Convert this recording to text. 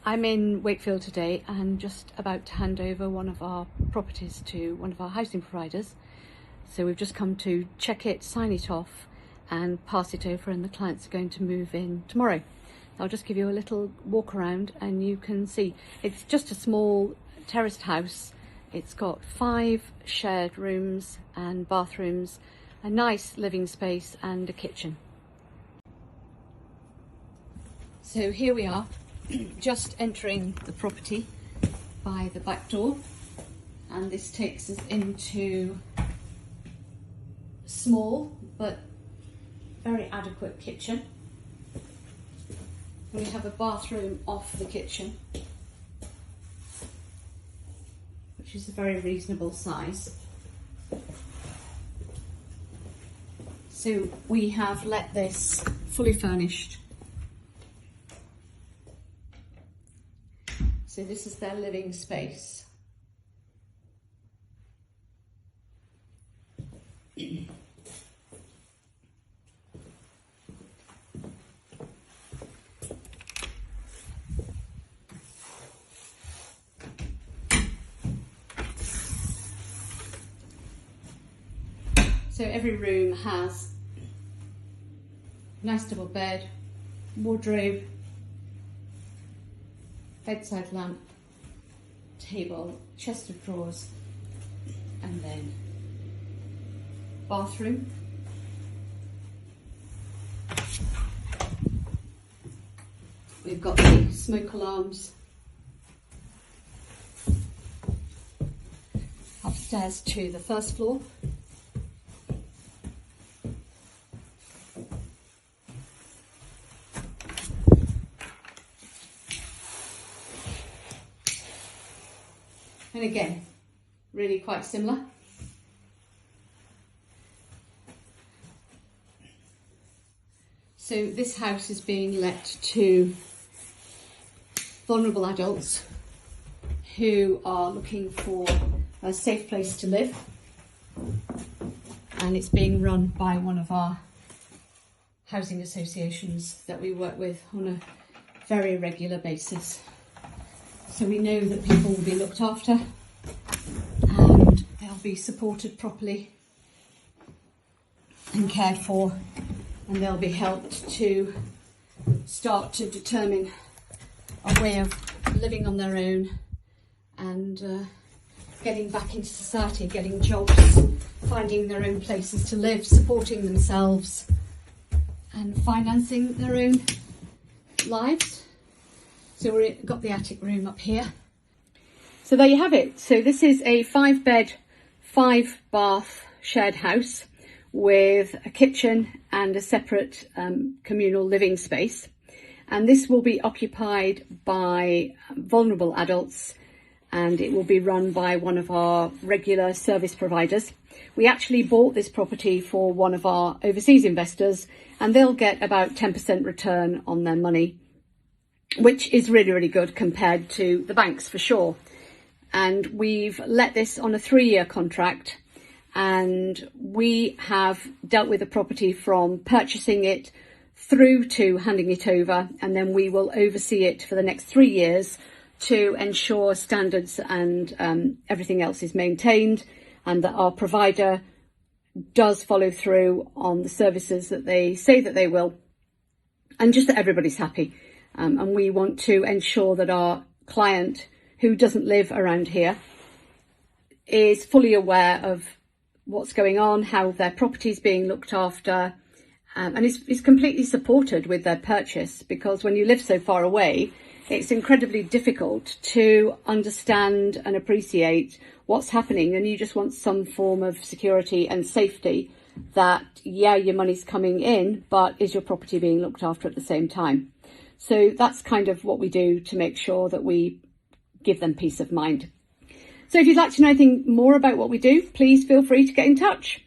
I'm in Wakefield today and just about to hand over one of our properties to one of our housing providers. So we've just come to check it, sign it off and pass it over, and the clients are going to move in tomorrow. I'll just give you a little walk around and you can see it's just a small terraced house. It's got 5 shared rooms and bathrooms, a nice living space and a kitchen. So here we are, just entering the property by the back door, and this takes us into a small but very adequate kitchen. We have a bathroom off the kitchen, which is a very reasonable size. So we have let this fully furnished. So this is their living space. So every room has a nice double bed, wardrobe, bedside lamp, table, chest of drawers, and then bathroom. We've got the smoke alarms. Upstairs to the first floor. And again, really quite similar. So this house is being let to vulnerable adults who are looking for a safe place to live, and it's being run by one of our housing associations that we work with on a very regular basis. So we know that people will be looked after and they'll be supported properly and cared for, and they'll be helped to start to determine a way of living on their own and getting back into society, getting jobs, finding their own places to live, supporting themselves and financing their own lives. So we've got the attic room up here. So there you have it. So this is a 5-bed, 5-bath shared house with a kitchen and a separate communal living space. And this will be occupied by vulnerable adults, and it will be run by one of our regular service providers. We actually bought this property for one of our overseas investors, and they'll get about 10% return on their money, which is really, really good compared to the banks for sure. And we've let this on a 3-year contract, and we have dealt with the property from purchasing it through to handing it over, and then we will oversee it for the next 3 years to ensure standards and everything else is maintained, and that our provider does follow through on the services that they say that they will, and just that everybody's happy. And we want to ensure that our client, who doesn't live around here, is fully aware of what's going on, how their property is being looked after, and is completely supported with their purchase, because when you live so far away, it's incredibly difficult to understand and appreciate what's happening, and you just want some form of security and safety that, yeah, your money's coming in, but is your property being looked after at the same time? So that's kind of what we do to make sure that we give them peace of mind. So if you'd like to know anything more about what we do, please feel free to get in touch.